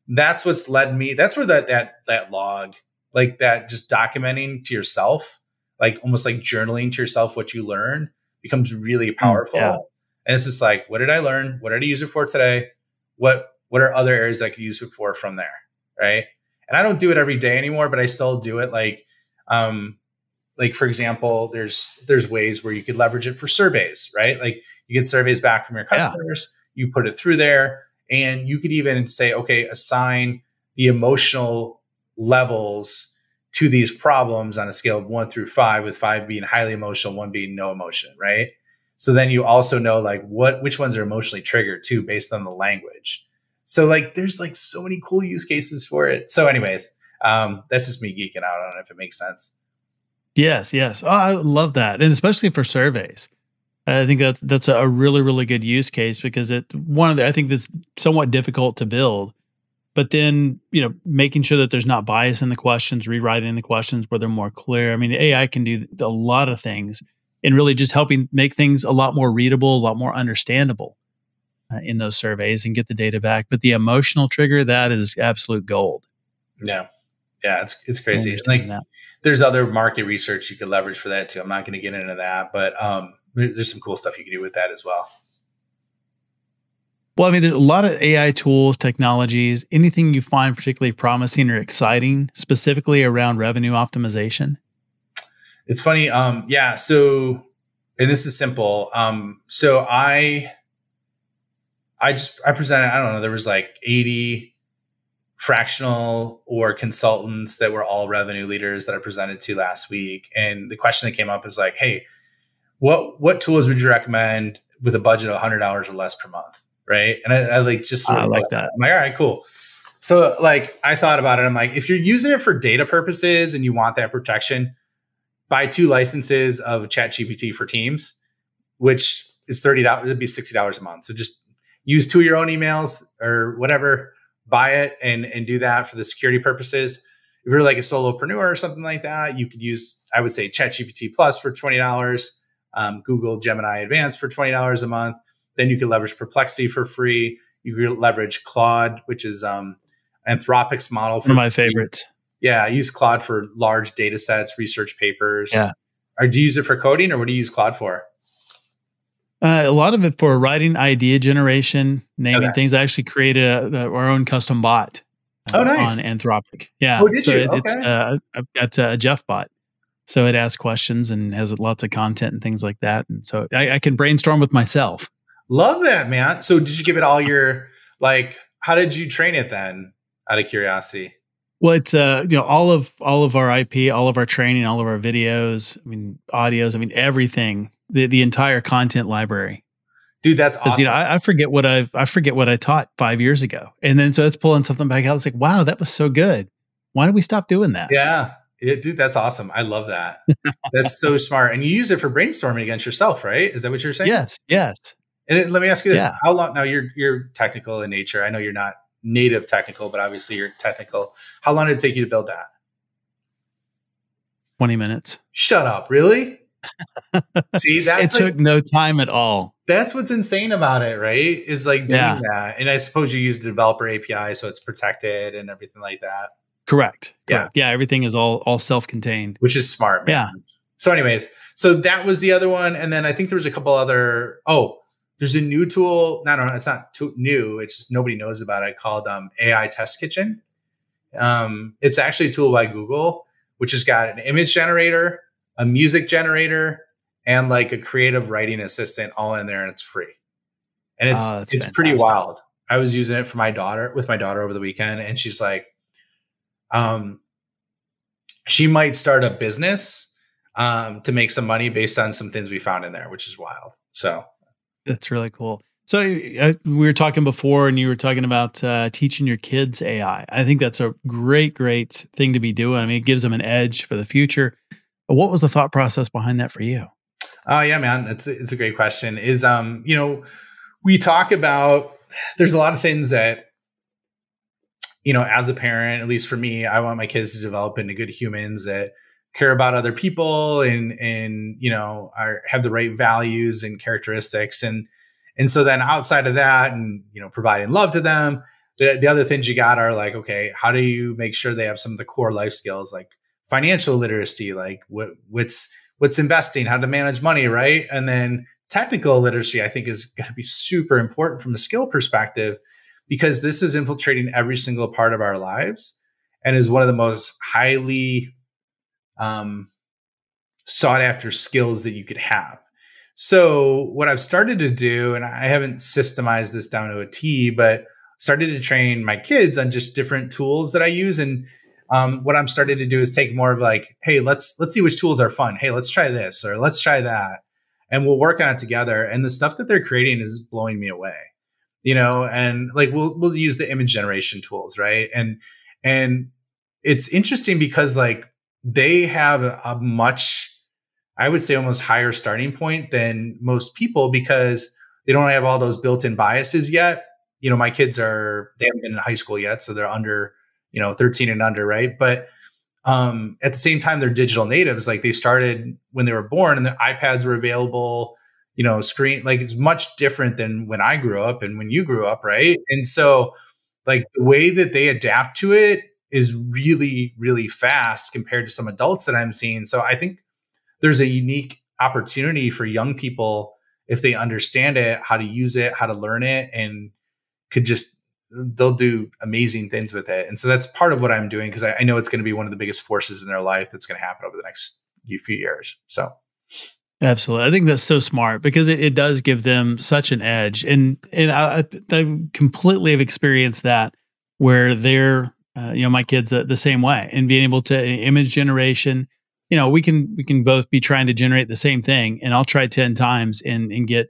[SPEAKER 4] that's what's led me. That's where that log, like, that just documenting to yourself, like almost like journaling to yourself what you learned, becomes really powerful. Yeah. And it's just like, what did I learn? What did I use it for today? What are other areas I could use it for from there? Right. And I don't do it every day anymore, but I still do it. Like, for example, there's ways where you could leverage it for surveys, right? Like, you get surveys back from your customers, you put it through there, and you could even say, okay, assign the emotional levels to these problems on a scale of 1 through 5, with 5 being highly emotional, 1 being no emotion, right? So then you also know, like, which ones are emotionally triggered too, based on the language. So, like, there's, like, so many cool use cases for it. So anyways, that's just me geeking out on it, if it makes sense.
[SPEAKER 3] Yes. Oh, I love that. And especially for surveys. I think that's a really, really good use case, because I think that's somewhat difficult to build, but then, making sure that there's not bias in the questions, rewriting the questions where they're more clear. I mean, AI can do a lot of things, and really just helping make things a lot more readable, a lot more understandable in those surveys, and get the data back. But the emotional trigger, that is absolute gold.
[SPEAKER 4] Yeah. It's crazy. Like, there's other market research you could leverage for that too. I'm not going to get into that, but there's some cool stuff you can do with that as well.
[SPEAKER 3] Well, I mean, there's a lot of AI tools, technologies, anything you find particularly promising or exciting, specifically around revenue optimization?
[SPEAKER 4] It's funny. So and this is simple. So I presented, I don't know, there was like 80 fractional or consultants that were all revenue leaders that I presented to last week. And the question that came up is like, hey, what tools would you recommend with a budget of $100 or less per month? Right. And I like just,
[SPEAKER 3] I like that.
[SPEAKER 4] I'm like, all right, cool. So like, I thought about it. I'm like, if you're using it for data purposes and you want that protection, buy 2 licenses of ChatGPT for Teams, which is $30. It'd be $60 a month. So just use 2 of your own emails or whatever, buy it and do that for the security purposes. If you're like a solopreneur or something like that, you could use, I would say, ChatGPT Plus for $20, Google Gemini Advanced for $20 a month. Then you can leverage Perplexity for free. You can leverage Claude, which is Anthropic's model.
[SPEAKER 3] One of my favorites.
[SPEAKER 4] Yeah, I use Claude for large data sets, research papers.
[SPEAKER 3] Yeah.
[SPEAKER 4] Or do you use it for coding, or what do you use Claude for?
[SPEAKER 3] A lot of it for writing idea generation, naming things. I actually created our own custom bot
[SPEAKER 4] nice.
[SPEAKER 3] on Anthropic. Yeah.
[SPEAKER 4] Oh, did you?
[SPEAKER 3] It's I've got a Jeff bot. So it asks questions and has lots of content and things like that. And so I can brainstorm with myself.
[SPEAKER 4] Love that, man. So did you give it all your, like, how did you train it then, out of curiosity?
[SPEAKER 3] Well, it's all of our IP, all of our training, all of our videos, audios, everything, the entire content library.
[SPEAKER 4] Dude, that's awesome.
[SPEAKER 3] I forget what I taught 5 years ago, and then so it's pulling something back out. It's like, wow, that was so good. Why did we stop doing that?
[SPEAKER 4] Yeah, dude, that's awesome. I love that. That's so smart. And you use it for brainstorming against yourself, right? Is that what you're saying?
[SPEAKER 3] Yes. And
[SPEAKER 4] let me ask you this: how long? Now you're technical in nature. I know you're not native technical, but obviously you're technical. How long did it take you to build that?
[SPEAKER 3] 20 minutes.
[SPEAKER 4] Shut up. Really? See,
[SPEAKER 3] it took no time at all.
[SPEAKER 4] That's what's insane about it, right? Is like doing that. And I suppose you use the developer API, so it's protected and everything like that.
[SPEAKER 3] Correct. Yeah. Everything is all self-contained,
[SPEAKER 4] which is smart, man.
[SPEAKER 3] Yeah.
[SPEAKER 4] So anyways, so that was the other one. And then I think there was a couple other, there's a new tool. No, it's not too new. It's just nobody knows about it, called AI Test Kitchen. It's actually a tool by Google, which has got an image generator, a music generator, and like a creative writing assistant all in there, and it's free. And it's pretty wild. I was using it with my daughter over the weekend, and she's like, she might start a business to make some money based on some things we found in there, which is wild. So
[SPEAKER 3] that's really cool. So we were talking before, and you were talking about teaching your kids AI. I think that's a great thing to be doing. It gives them an edge for the future. What was the thought process behind that for you?
[SPEAKER 4] Oh yeah, man, it's a great question. Is we talk about, there's a lot of things that, as a parent, at least for me, I want my kids to develop into good humans that care about other people and have the right values and characteristics. And so then outside of that, and, providing love to them, the other things you got are like, okay, how do you make sure they have some of the core life skills, like financial literacy, like what's investing, how to manage money, right? And then technical literacy, I think, is going to be super important from a skill perspective, because this is infiltrating every single part of our lives and is one of the most highly sought after skills that you could have. So what I've started to do, and I haven't systemized this down to a T, but started to train my kids on just different tools that I use. And what I'm starting to do is take more of like, hey, let's see which tools are fun. Hey, let's try this, or let's try that. And we'll work on it together. And the stuff that they're creating is blowing me away, and like, we'll use the image generation tools. Right. And it's interesting because like they have a much, I would say, almost higher starting point than most people, because they don't have all those built-in biases yet. My kids they haven't been in high school yet, so they're under, 13 and under, right? But at the same time, they're digital natives. Like, they started when they were born, and the iPads were available, screen, like, it's much different than when I grew up and when you grew up, right? And so, like, the way that they adapt to it is really, really fast compared to some adults that I'm seeing. So I think there's a unique opportunity for young people, if they understand it, how to use it, how to learn it, and they'll do amazing things with it. And so that's part of what I'm doing, because I know it's going to be one of the biggest forces in their life that's going to happen over the next few years. So
[SPEAKER 3] Absolutely. I think that's so smart because it does give them such an edge. And I completely have experienced that where they're, my kids the same way and being able to image generation, we can both be trying to generate the same thing and I'll try 10 times and get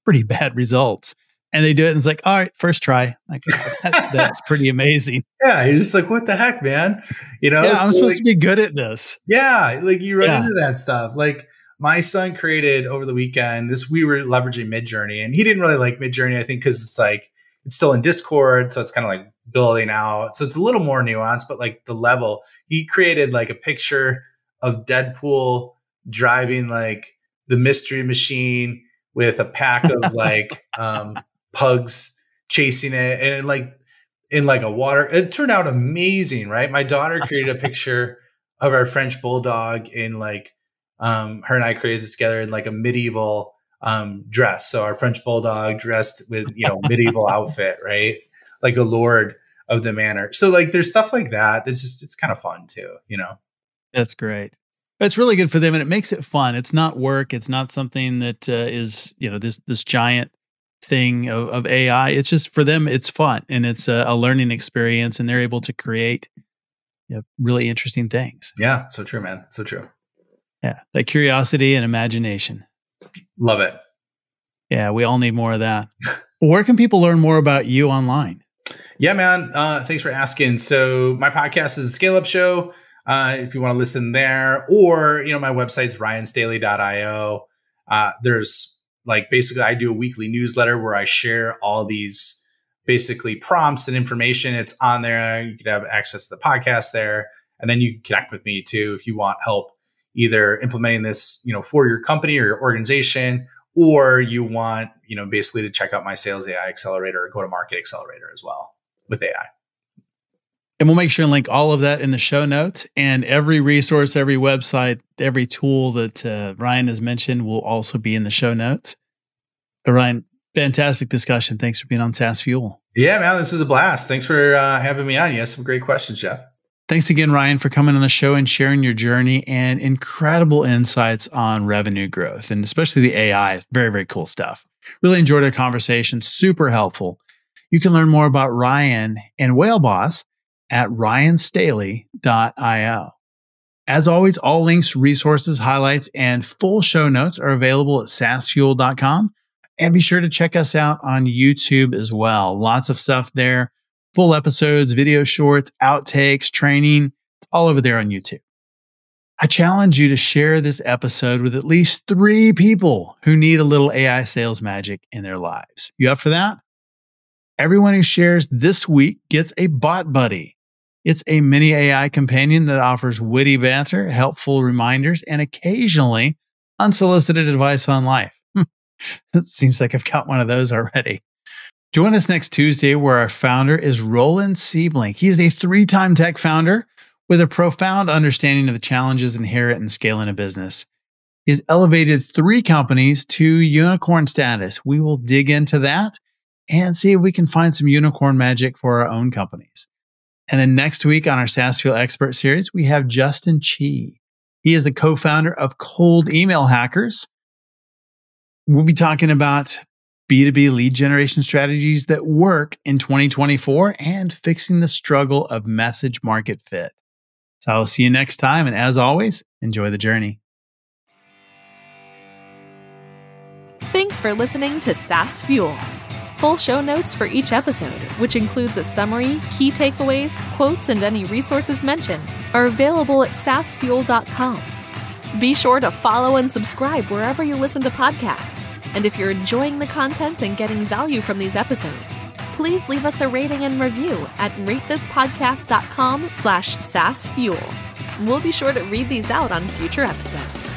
[SPEAKER 3] pretty bad results. And they do it and it's like, all right, first try. Like that's pretty amazing.
[SPEAKER 4] Yeah. You're just like, what the heck, man?
[SPEAKER 3] Yeah, I'm supposed to be good at this.
[SPEAKER 4] Yeah. Like you run into that stuff. Like my son created over the weekend we were leveraging Midjourney and he didn't really like Midjourney, I think, because it's still in Discord. So it's kind of like building out. So it's a little more nuanced, but like the level, he created like a picture of Deadpool driving like the mystery machine with a pack of like pugs chasing it and like in like a water. It turned out amazing, right? My daughter created a picture of our French bulldog in like her and I created this together in like a medieval dress. So our French bulldog dressed with medieval outfit, right? Like a lord of the manor. So like there's stuff like that. It's kind of fun too,
[SPEAKER 3] That's great. It's really good for them and it makes it fun. It's not work. It's not something that is, this giant thing of AI. It's just for them, it's fun and it's a learning experience and they're able to create really interesting things.
[SPEAKER 4] Yeah. So true, man. So true.
[SPEAKER 3] Yeah. That curiosity and imagination.
[SPEAKER 4] Love it.
[SPEAKER 3] Yeah. We all need more of that. Where can people learn more about you online?
[SPEAKER 4] Yeah, man. Thanks for asking. So my podcast is the Scale Up Show. If you want to listen there, or, my website's ryanstaley.io. There's like, basically I do a weekly newsletter where I share all these basically prompts and information. It's on there. You can have access to the podcast there. And then you can connect with me too, if you want help either implementing this, for your company or your organization, or you want, basically to check out my Sales AI Accelerator or Go-to-Market Accelerator as well with AI.
[SPEAKER 3] And we'll make sure and link all of that in the show notes, and every resource, every website, every tool that Ryan has mentioned will also be in the show notes. Ryan, fantastic discussion. Thanks for being on Saas Fuel.
[SPEAKER 4] Yeah, man, this was a blast. Thanks for having me on. You had some great questions, Jeff.
[SPEAKER 3] Thanks again, Ryan, for coming on the show and sharing your journey and incredible insights on revenue growth, and especially the AI. Very, very cool stuff. Really enjoyed our conversation. Super helpful. You can learn more about Ryan and Whale Boss at ryanstaley.io. As always, all links, resources, highlights, and full show notes are available at saasfuel.com. And be sure to check us out on YouTube as well. Lots of stuff there. Full episodes, video shorts, outtakes, training. It's all over there on YouTube. I challenge you to share this episode with at least 3 people who need a little AI sales magic in their lives. You up for that? Everyone who shares this week gets a Bot Buddy. It's a mini AI companion that offers witty banter, helpful reminders, and occasionally unsolicited advice on life. It seems like I've got one of those already. Join us next Tuesday where our founder is Roland Siebling. He's a 3-time tech founder with a profound understanding of the challenges inherent in scaling a business. He's elevated 3 companies to unicorn status. We will dig into that and see if we can find some unicorn magic for our own companies. And then next week on our Saas Fuel Expert Series, we have Justin Chi. He is the co-founder of Cold Email Hackers. We'll be talking about B2B lead generation strategies that work in 2024 and fixing the struggle of message market fit. So I'll see you next time. And as always, enjoy the journey.
[SPEAKER 2] Thanks for listening to Saas Fuel. Full show notes for each episode, which includes a summary, key takeaways, quotes, and any resources mentioned, are available at saasfuel.com. Be sure to follow and subscribe wherever you listen to podcasts. And if you're enjoying the content and getting value from these episodes, please leave us a rating and review at ratethispodcast.com/saasfuel. We'll be sure to read these out on future episodes.